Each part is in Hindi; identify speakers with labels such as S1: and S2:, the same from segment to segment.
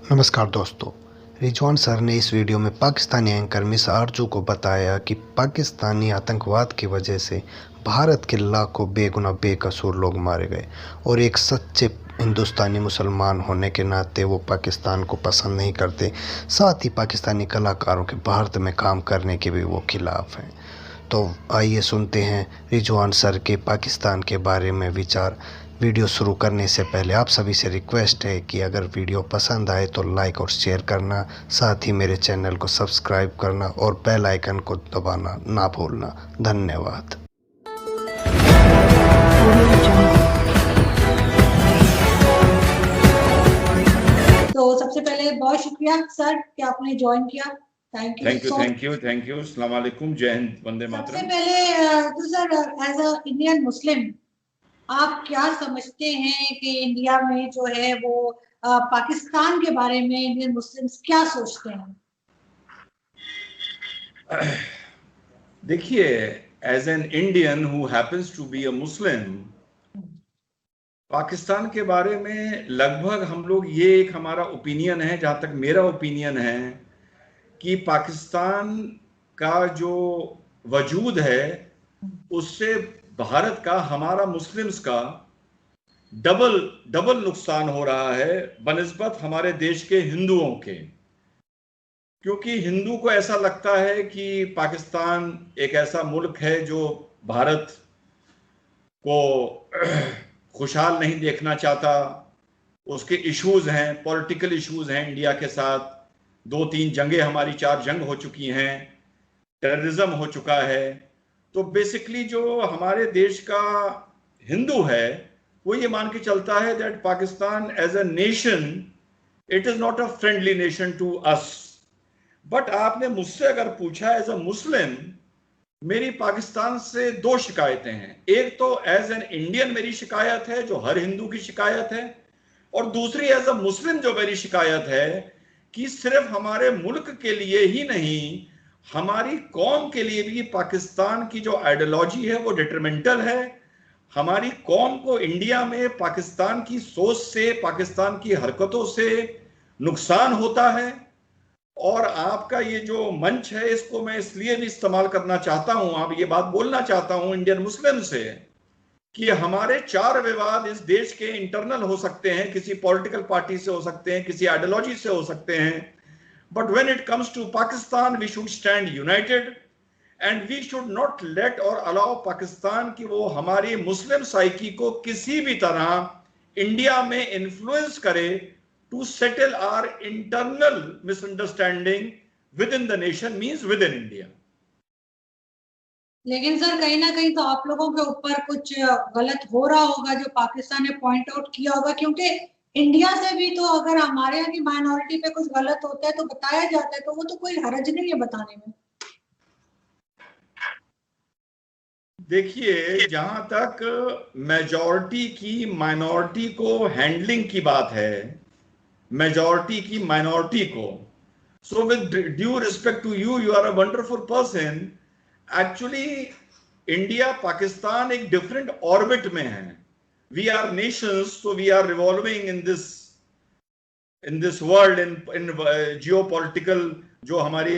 S1: नमस्कार दोस्तों। रिजवान सर ने इस वीडियो में पाकिस्तानी एंकर मिस आरजू को बताया कि पाकिस्तानी आतंकवाद की वजह से भारत के लाखों बेगुनाह बेकसूर लोग मारे गए और एक सच्चे हिंदुस्तानी मुसलमान होने के नाते वो पाकिस्तान को पसंद नहीं करते। साथ ही पाकिस्तानी कलाकारों के भारत में काम करने के भी वो खिलाफ हैं। तो आइए सुनते हैं रिजवान सर के पाकिस्तान के बारे में विचार। वीडियो शुरू करने से पहले आप सभी से रिक्वेस्ट है कि अगर वीडियो पसंद आए तो लाइक और शेयर करना, साथ ही मेरे चैनल को सब्सक्राइब करना और बेल आइकन को दबाना ना भूलना। धन्यवाद।
S2: तो सबसे पहले बहुत शुक्रिया सर कि आपने ज्वाइन किया। Thank
S3: you. अस्सलाम वालेकुम, जय हिंद, वंदे मातरम।
S2: सबसे पहले तो sir as a Indian Muslim आप क्या समझते हैं कि इंडिया में जो है वो पाकिस्तान के बारे में इंडियन मुस्लिम्स क्या सोचते हैं?
S3: देखिए, as an Indian who happens to be a Muslim, Pakistan के बारे में लगभग हम लोग ये एक हमारा ओपिनियन है, जहां तक मेरा ओपिनियन है कि पाकिस्तान का जो वजूद है उससे भारत का, हमारा मुस्लिम्स का डबल नुकसान हो रहा है बनिस्बत हमारे देश के हिंदुओं के। क्योंकि हिंदू को ऐसा लगता है कि पाकिस्तान एक ऐसा मुल्क है जो भारत को खुशहाल नहीं देखना चाहता। उसके इश्यूज हैं, पॉलिटिकल इश्यूज हैं इंडिया के साथ। 2-3 जंगें, हमारी 4 जंग हो चुकी हैं, टेररिज्म हो चुका है। तो बेसिकली जो हमारे देश का हिंदू है वो ये मान के चलता है that Pakistan as a nation, it is not a friendly nation to us. But आपने मुझसे अगर पूछा एज अ मुस्लिम, मेरी पाकिस्तान से 2 शिकायतें हैं। एक तो एज एन इंडियन मेरी शिकायत है, जो हर हिंदू की शिकायत है, और दूसरी एज अ मुस्लिम जो मेरी शिकायत है कि सिर्फ हमारे मुल्क के लिए ही नहीं, हमारी कौम के लिए भी पाकिस्तान की जो आइडियोलॉजी है वो डिटरमेंटल है। हमारी कौम को इंडिया में पाकिस्तान की सोच से, पाकिस्तान की हरकतों से नुकसान होता है। और आपका ये जो मंच है इसको मैं इसलिए भी इस्तेमाल करना चाहता हूं, आप ये बात बोलना चाहता हूं इंडियन मुस्लिम से कि हमारे 4 विवाद इस देश के इंटरनल हो सकते हैं, किसी पॉलिटिकल पार्टी से हो सकते हैं, किसी आइडियोलॉजी से हो सकते हैं, but when it comes to Pakistan we should stand united and we should not let और अलाउ पाकिस्तान की वो हमारी मुस्लिम साइकी को किसी भी तरह इंडिया में इन्फ्लुएंस करे to settle our internal misunderstanding within the nation, means within India.
S2: लेकिन सर कहीं ना कहीं तो आप लोगों के ऊपर कुछ गलत हो रहा होगा जो पाकिस्तान ने पॉइंट आउट किया होगा, क्योंकि इंडिया से भी तो अगर हमारे यहाँ की माइनॉरिटी पे कुछ गलत होता है तो बताया जाता है, तो वो तो कोई हर्ज नहीं है बताने में।
S3: देखिए, जहां तक मेजॉरिटी की माइनॉरिटी को हैंडलिंग की बात है, मेजॉरिटी की माइनॉरिटी को, so with due respect to you, you are a wonderful person. Actually India Pakistan एक डिफरेंट ऑर्बिट में है। We are nations, so we are revolving in this world, in geopolitical जो हमारी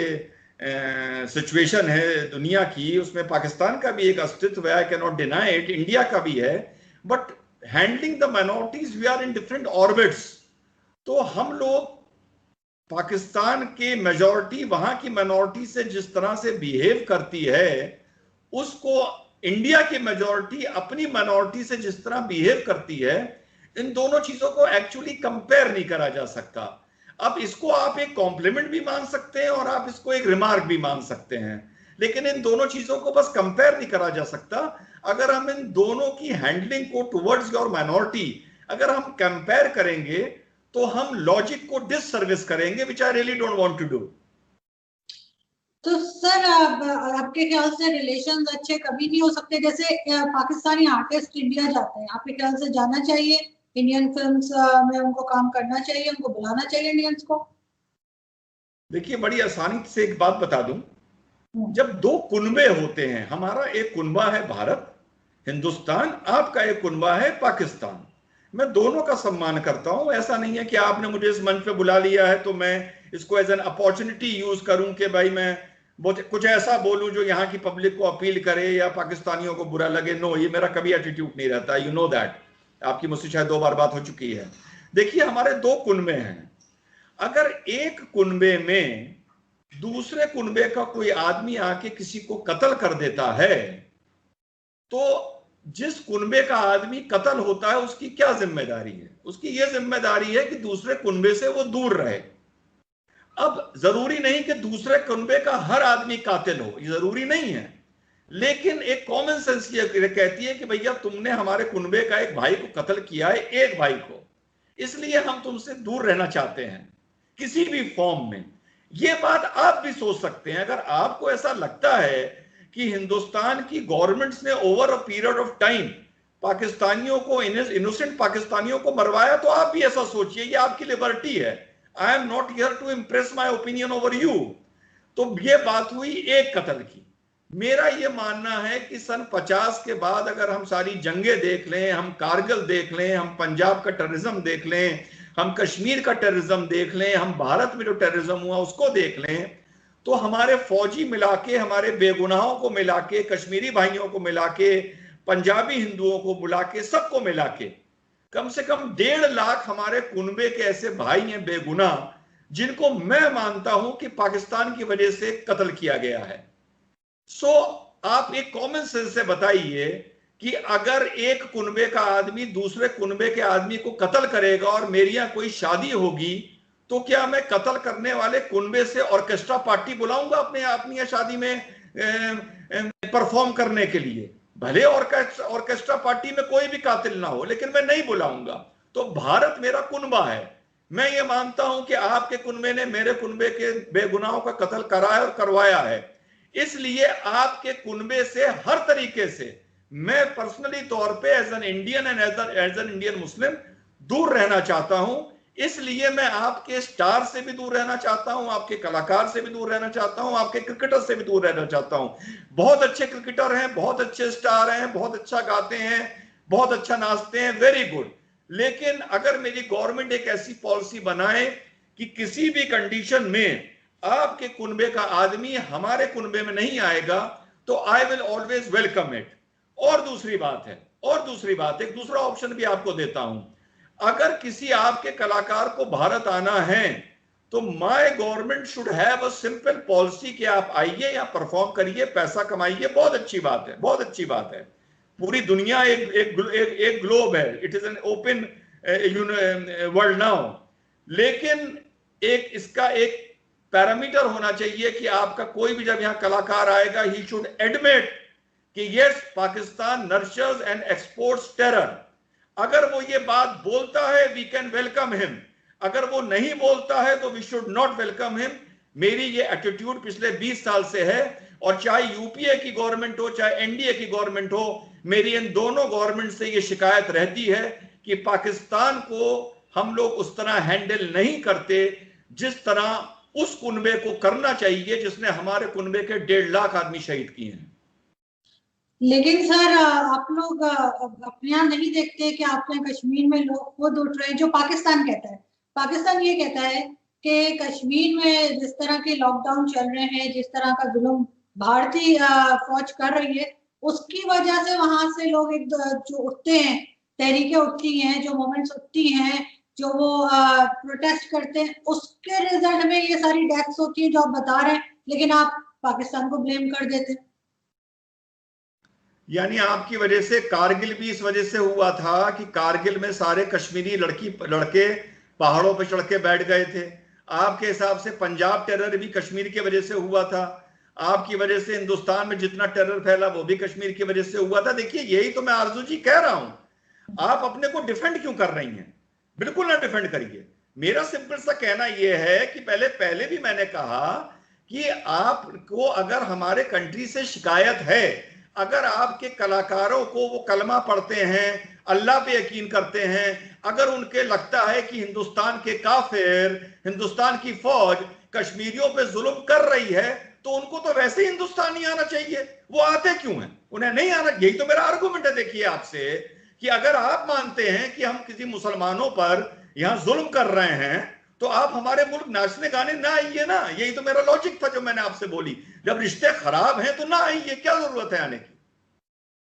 S3: सिचुएशन है दुनिया की, उसमें पाकिस्तान का भी एक अस्तित्व है, I can not deny it, India का भी है। But handling the minorities, we are in different orbits. तो हम लोग पाकिस्तान के मेजॉरिटी वहां की माइनॉरिटी से जिस तरह से बिहेव करती है, उसको इंडिया की मेजॉरिटी अपनी माइनॉरिटी से जिस तरह बिहेव करती है, इन दोनों चीजों को एक्चुअली कंपेयर नहीं करा जा सकता। अब इसको आप एक कॉम्प्लीमेंट भी मान सकते हैं और आप इसको एक रिमार्क भी मान सकते हैं, लेकिन इन दोनों चीजों को बस कंपेयर नहीं करा जा सकता। अगर हम इन दोनों की हैंडलिंग को टुवर्ड्स योर माइनॉरिटी अगर हम कंपेयर करेंगे तो हम लॉजिक को डिससर्विस करेंगे, which I really don't want to do.
S2: तो सर आपके ख्याल से रिलेशंस अच्छे कभी नहीं हो सकते? जैसे पाकिस्तानी आर्टिस्ट इंडिया जाते हैं, आपके ख्याल से जाना चाहिए इंडियन फिल्म्स में, उनको काम करना चाहिए, उनको बुलाना चाहिए इंडियंस को?
S3: देखिए, बड़ी आसानी से एक बात बता दूं, जब 2 कुनबे होते हैं, हमारा एक कुनबा है भारत हिंदुस्तान, आपका एक कुनबा है पाकिस्तान। मैं दोनों का सम्मान करता हूं। ऐसा नहीं है कि आपने मुझे इस मंच पे बुला लिया है तो मैं इसको एज एन अपॉर्चुनिटी यूज करूं कि भाई मैं कुछ ऐसा बोलूं जो यहाँ की पब्लिक को अपील करे या पाकिस्तानियों को बुरा लगे। नो, ये मेरा कभी एटीट्यूड नहीं रहता, यू नो दैट। आपकी मुझसे शायद 2 बार बात हो चुकी है। देखिए, हमारे 2 कुनबे हैं। अगर एक कुनबे में दूसरे कुनबे का कोई आदमी आके किसी को कत्ल कर देता है तो जिस कुनबे का आदमी कत्ल होता है उसकी क्या जिम्मेदारी है? उसकी यह जिम्मेदारी है कि दूसरे कुनबे से वो दूर रहे। अब जरूरी नहीं कि दूसरे कुनबे का हर आदमी कातिल हो, ये जरूरी नहीं है, लेकिन एक कॉमन सेंस ये कहती है कि भैया तुमने हमारे कुनबे का एक भाई को कत्ल किया है, एक भाई को, इसलिए हम तुमसे दूर रहना चाहते हैं किसी भी फॉर्म में। ये बात आप भी सोच सकते हैं। अगर आपको ऐसा लगता है कि हिंदुस्तान की गवर्नमेंट्स ने over a period of time पाकिस्तानियों को, इनोसेंट पाकिस्तानियों को मरवाया, तो आप भी ऐसा सोचिए, ये आपकी लिबर्टी है। I am not here to impress my opinion over you. तो ये बात हुई एक कत्ल की। मेरा ये मानना है कि सन 50 के बाद अगर हम सारी जंगें देख लें, हम कारगिल देख लें, हम पंजाब का टेररिज्म देख लें, हम कश्मीर का टेररिज्म देख लें, हम भारत में जो टेररिज्म हुआ उसको देख लें, तो हमारे फौजी मिला के, हमारे बेगुनाहों को मिला के, कश्मीरी भाइयों को मिला के, पंजाबी हिंदुओं को बुला के, सबको मिला के कम से कम 1.5 लाख हमारे कुनबे के ऐसे भाई हैं बेगुनाह, जिनको मैं मानता हूं कि पाकिस्तान की वजह से कत्ल किया गया है। सो आप एक कॉमन सेंस से बताइए कि अगर एक कुनबे का आदमी दूसरे कुनबे के आदमी को कत्ल करेगा और मेरी यहां कोई शादी होगी, तो क्या मैं कत्ल करने वाले कुनबे से ऑर्केस्ट्रा पार्टी बुलाऊंगा अपनी शादी में परफॉर्म करने के लिए? भले ऑर्केस्ट्रा पार्टी में कोई भी कातिल ना हो, लेकिन मैं नहीं बुलाऊंगा। तो भारत मेरा कुनबा है। मैं ये मानता हूं कि आपके कुनबे ने मेरे कुनबे के बेगुनाहों का कत्ल कराया और करवाया है, इसलिए आपके कुनबे से हर तरीके से मैं पर्सनली तौर पे as an Indian and as an Indian Muslim दूर रहना चाहता हूं। इसलिए मैं आपके स्टार से भी दूर रहना चाहता हूं, आपके कलाकार से भी दूर रहना चाहता हूं, आपके क्रिकेटर से भी दूर रहना चाहता हूं। बहुत अच्छे क्रिकेटर हैं, बहुत अच्छे स्टार हैं, बहुत अच्छा गाते हैं, बहुत अच्छा नाचते हैं, वेरी गुड। लेकिन अगर मेरी गवर्नमेंट एक ऐसी पॉलिसी बनाए कि किसी भी कंडीशन में आपके कुनबे का आदमी हमारे कुनबे में नहीं आएगा, तो I will always welcome it. और दूसरी बात, एक दूसरा ऑप्शन भी आपको देता हूं। अगर किसी आपके कलाकार को भारत आना है तो my government should have a simple policy कि आप आइए, या परफॉर्म करिए, पैसा कमाइए, बहुत अच्छी बात है, बहुत अच्छी बात है। पूरी दुनिया एक ग्लोब है, it is an open world now. लेकिन इसका एक पैरामीटर होना चाहिए कि आपका कोई भी जब यहां कलाकार आएगा, ही शुड एडमिट कि yes, Pakistan nurtures and exports terror. अगर वो ये बात बोलता है, वी कैन वेलकम हिम। अगर वो नहीं बोलता है तो we should not welcome him. मेरी ये एटीट्यूड पिछले 20 साल से है, और चाहे यूपीए की गवर्नमेंट हो, चाहे एनडीए की गवर्नमेंट हो, मेरी इन दोनों गवर्नमेंट से ये शिकायत रहती है कि पाकिस्तान को हम लोग उस तरह हैंडल नहीं करते जिस तरह उस कुनबे को करना चाहिए जिसने हमारे कुनबे के 1.5 लाख आदमी शहीद किए हैं।
S2: लेकिन सर, आप लोग अपने यहाँ नहीं देखते कि आपके यहाँ कश्मीर में लोग खुद उठ रहे हैं, जो पाकिस्तान कहता है। पाकिस्तान ये कहता है कि कश्मीर में जिस तरह के लॉकडाउन चल रहे हैं, जिस तरह का जुल्म भारतीय फौज कर रही है, उसकी वजह से वहां से लोग जो उठते हैं, तहरीकें उठती हैं, जो मूवमेंट्स उठती हैं, जो वो प्रोटेस्ट करते हैं, उसके रिजल्ट में ये सारी डेथ्स होती है जो आप बता रहे हैं, लेकिन आप पाकिस्तान को ब्लेम कर देते हैं।
S3: यानी आपकी वजह से कारगिल भी इस वजह से हुआ था कि कारगिल में सारे कश्मीरी लड़के पहाड़ों पर चढ़ के बैठ गए थे। आपके हिसाब से पंजाब टेरर भी कश्मीर की वजह से हुआ था। आपकी वजह से हिंदुस्तान में जितना टेरर फैला वो भी कश्मीर की वजह से हुआ था। देखिए, यही तो मैं आरजू जी कह रहा हूं। आप अपने को डिफेंड क्यों कर रही हैं? बिल्कुल ना डिफेंड करिए। मेरा सिंपल सा कहना यह है कि पहले भी मैंने कहा कि आपको अगर हमारे कंट्री से शिकायत है, अगर आपके कलाकारों को वो कलमा पढ़ते हैं, अल्लाह पे यकीन करते हैं, अगर उनके लगता है कि हिंदुस्तान के काफिर, हिंदुस्तान की फौज कश्मीरियों पे जुल्म कर रही है, तो उनको तो वैसे ही हिंदुस्तान नहीं आना चाहिए। वो आते क्यों हैं? उन्हें नहीं आना। यही तो मेरा आर्गुमेंट है। देखिए आपसे कि अगर आप मानते हैं कि हम किसी मुसलमानों पर यहां जुल्म कर रहे हैं तो आप हमारे मुल्क नाचने गाने ना आइए ना। यही तो मेरा लॉजिक था जो मैंने आपसे बोली। जब रिश्ते खराब हैं तो ना आइए, क्या जरूरत है आने की।